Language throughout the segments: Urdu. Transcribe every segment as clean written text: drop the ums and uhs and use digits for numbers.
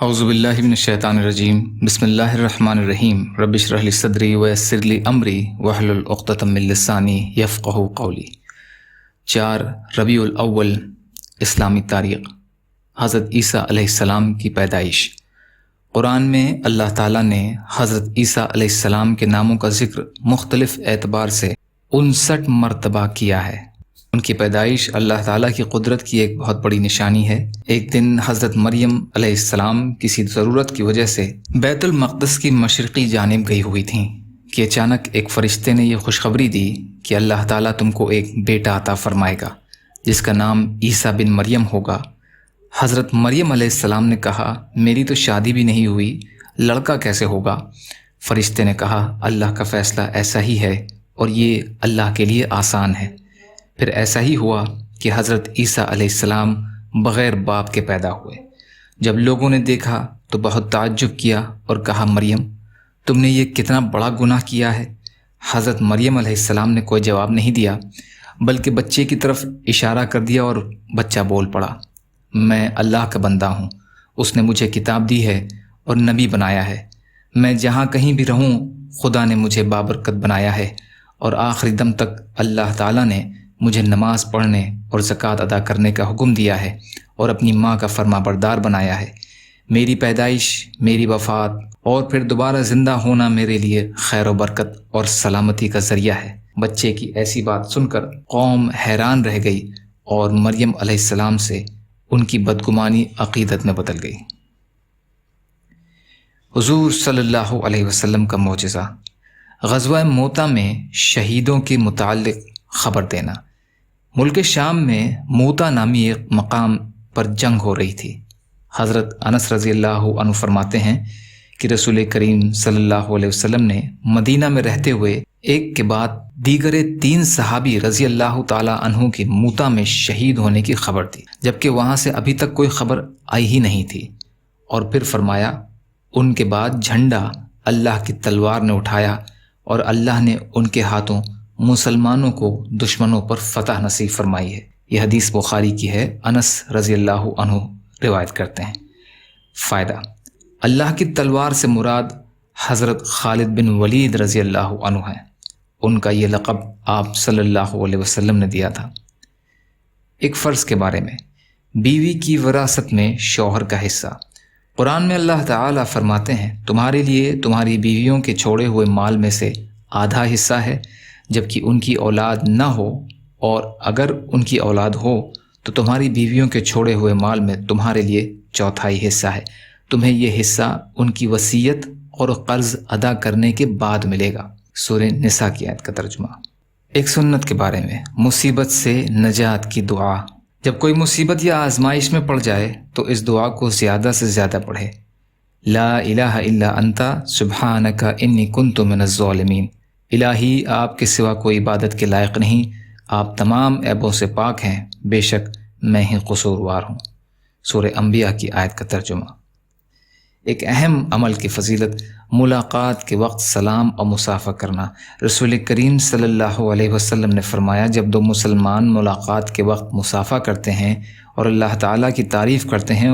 اعوذ باللہ من الشیطان الرجیم بسم اللہ الرحمن الرحیم رب اشرح لی صدری ویسر لی امری واحلل عقدۃ من لسانی یفقہوا قولی۔ 4 ربیع الاول اسلامی تاریخ، حضرت عیسیٰ علیہ السلام کی پیدائش۔ قرآن میں اللہ تعالیٰ نے حضرت عیسیٰ علیہ السلام کے ناموں کا ذکر مختلف اعتبار سے 59 مرتبہ کیا ہے۔ ان کی پیدائش اللہ تعالیٰ کی قدرت کی ایک بہت بڑی نشانی ہے۔ ایک دن حضرت مریم علیہ السلام کسی ضرورت کی وجہ سے بیت المقدس کی مشرقی جانب گئی ہوئی تھیں کہ اچانک ایک فرشتے نے یہ خوشخبری دی کہ اللہ تعالیٰ تم کو ایک بیٹا عطا فرمائے گا جس کا نام عیسیٰ بن مریم ہوگا۔ حضرت مریم علیہ السلام نے کہا، میری تو شادی بھی نہیں ہوئی، لڑکا کیسے ہوگا؟ فرشتے نے کہا، اللہ کا فیصلہ ایسا ہی ہے اور یہ اللہ کے لیے آسان ہے۔ پھر ایسا ہی ہوا کہ حضرت عیسیٰ علیہ السلام بغیر باپ کے پیدا ہوئے۔ جب لوگوں نے دیکھا تو بہت تعجب کیا اور کہا، مریم تم نے یہ کتنا بڑا گناہ کیا ہے؟ حضرت مریم علیہ السلام نے کوئی جواب نہیں دیا بلکہ بچے کی طرف اشارہ کر دیا اور بچہ بول پڑا، میں اللہ کا بندہ ہوں، اس نے مجھے کتاب دی ہے اور نبی بنایا ہے، میں جہاں کہیں بھی رہوں خدا نے مجھے بابرکت بنایا ہے اور آخری دم تک اللہ تعالیٰ نے مجھے نماز پڑھنے اور زکوٰۃ ادا کرنے کا حکم دیا ہے اور اپنی ماں کا فرما بردار بنایا ہے۔ میری پیدائش، میری وفات اور پھر دوبارہ زندہ ہونا میرے لیے خیر و برکت اور سلامتی کا ذریعہ ہے۔ بچے کی ایسی بات سن کر قوم حیران رہ گئی اور مریم علیہ السلام سے ان کی بدگمانی عقیدت میں بدل گئی۔ حضور صلی اللہ علیہ وسلم کا معجزہ، غزوہ موتہ میں شہیدوں کے متعلق خبر دینا۔ ملک شام میں موتہ نامی ایک مقام پر جنگ ہو رہی تھی۔ حضرت انس رضی اللہ عنہ فرماتے ہیں کہ رسول کریم صلی اللہ علیہ وسلم نے مدینہ میں رہتے ہوئے ایک کے بعد دیگر 3 صحابی رضی اللہ تعالی عنہ کی موتہ میں شہید ہونے کی خبر دی، جبکہ وہاں سے ابھی تک کوئی خبر آئی ہی نہیں تھی۔ اور پھر فرمایا، ان کے بعد جھنڈا اللہ کی تلوار نے اٹھایا اور اللہ نے ان کے ہاتھوں مسلمانوں کو دشمنوں پر فتح نصیب فرمائی ہے۔ یہ حدیث بخاری کی ہے، انس رضی اللہ عنہ روایت کرتے ہیں۔ فائدہ، اللہ کی تلوار سے مراد حضرت خالد بن ولید رضی اللہ عنہ ہیں۔ ان کا یہ لقب آپ صلی اللہ علیہ وسلم نے دیا تھا۔ ایک فرض کے بارے میں، بیوی کی وراثت میں شوہر کا حصہ۔ قرآن میں اللہ تعالیٰ فرماتے ہیں، تمہارے لیے تمہاری بیویوں کے چھوڑے ہوئے مال میں سے آدھا حصہ ہے جبکہ ان کی اولاد نہ ہو، اور اگر ان کی اولاد ہو تو تمہاری بیویوں کے چھوڑے ہوئے مال میں تمہارے لیے چوتھائی حصہ ہے، تمہیں یہ حصہ ان کی وصیت اور قرض ادا کرنے کے بعد ملے گا۔ سورہ نساء کی آیت کا ترجمہ۔ ایک سنت کے بارے میں، مصیبت سے نجات کی دعا۔ جب کوئی مصیبت یا آزمائش میں پڑ جائے تو اس دعا کو زیادہ سے زیادہ پڑھے، لا الہ الا انت سبحانک انی کنت من الظالمین۔ الہی، آپ کے سوا کوئی عبادت کے لائق نہیں، آپ تمام عیبوں سے پاک ہیں، بے شک میں ہی قصوروار ہوں۔ سورہ انبیاء کی آیت کا ترجمہ۔ ایک اہم عمل کی فضیلت، ملاقات کے وقت سلام اور مصافحہ کرنا۔ رسول کریم صلی اللہ علیہ وسلم نے فرمایا، جب 2 مسلمان ملاقات کے وقت مصافحہ کرتے ہیں اور اللہ تعالیٰ کی تعریف کرتے ہیں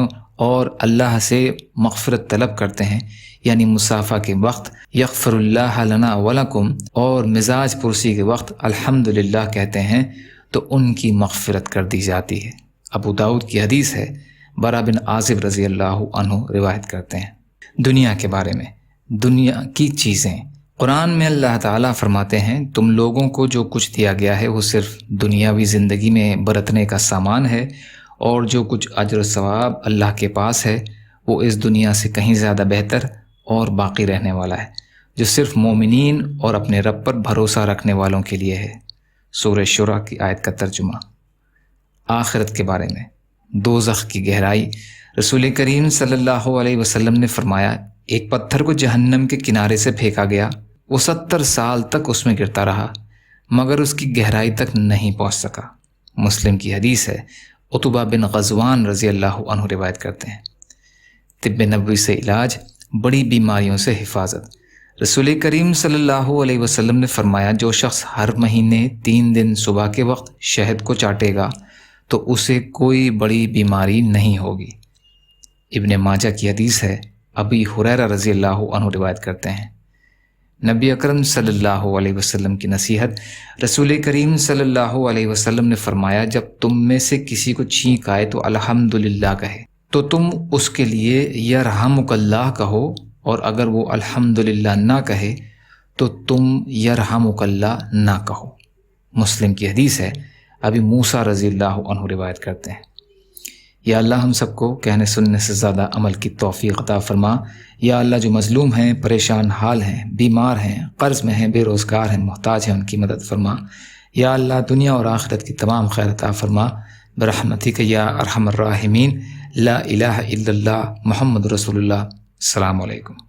اور اللہ سے مغفرت طلب کرتے ہیں، یعنی مصافحہ کے وقت یغفر اللہ لنا ولکم اور مزاج پرسی کے وقت الحمدللہ کہتے ہیں تو ان کی مغفرت کر دی جاتی ہے۔ ابو داؤد کی حدیث ہے، برا بن عازب رضی اللہ عنہ روایت کرتے ہیں۔ دنیا کے بارے میں، دنیا کی چیزیں۔ قرآن میں اللہ تعالیٰ فرماتے ہیں، تم لوگوں کو جو کچھ دیا گیا ہے وہ صرف دنیاوی زندگی میں برتنے کا سامان ہے، اور جو کچھ اجر و ثواب اللہ کے پاس ہے وہ اس دنیا سے کہیں زیادہ بہتر اور باقی رہنے والا ہے، جو صرف مومنین اور اپنے رب پر بھروسہ رکھنے والوں کے لیے ہے۔ سورہ شورى کی آیت کا ترجمہ۔ آخرت کے بارے میں، دوزخ کی گہرائی۔ رسول کریم صلی اللہ علیہ وسلم نے فرمایا، ایک پتھر کو جہنم کے کنارے سے پھینکا گیا، وہ 70 سال تک اس میں گرتا رہا مگر اس کی گہرائی تک نہیں پہنچ سکا۔ مسلم کی حدیث ہے، عتبہ بن غزوان رضی اللہ عنہ روایت کرتے ہیں۔ طب نبوی سے علاج، بڑی بیماریوں سے حفاظت۔ رسول کریم صلی اللہ علیہ وسلم نے فرمایا، جو شخص ہر مہینے 3 دن صبح کے وقت شہد کو چاٹے گا تو اسے کوئی بڑی بیماری نہیں ہوگی۔ ابن ماجہ کی حدیث ہے، ابی ہریرہ رضی اللہ عنہ روایت کرتے ہیں، نبی اکرم صلی اللہ علیہ وسلم کی نصیحت، رسول کریم صلی اللہ علیہ وسلم نے فرمایا جب تم میں سے کسی کو چھینک آئے تو الحمدللہ کہے، تو تم اس کے لیے یرحمک اللہ کہو، اور اگر وہ الحمدللہ نہ کہے تو تم یرحمک اللہ نہ کہو۔ مسلم کی حدیث ہے، ابی موسیٰ رضی اللہ عنہ روایت کرتے ہیں۔ یا اللہ ہم سب کو کہنے سننے سے زیادہ عمل کی توفیق عطا فرما۔ یا اللہ جو مظلوم ہیں، پریشان حال ہیں، بیمار ہیں، قرض میں ہیں، بے روزگار ہیں، محتاج ہیں، ان کی مدد فرما۔ یا اللہ دنیا اور آخرت کی تمام خیر عطا فرما برحمتک یا ارحم الراحمین۔ لا الہ الا اللہ محمد رسول اللہ۔ السلام علیکم۔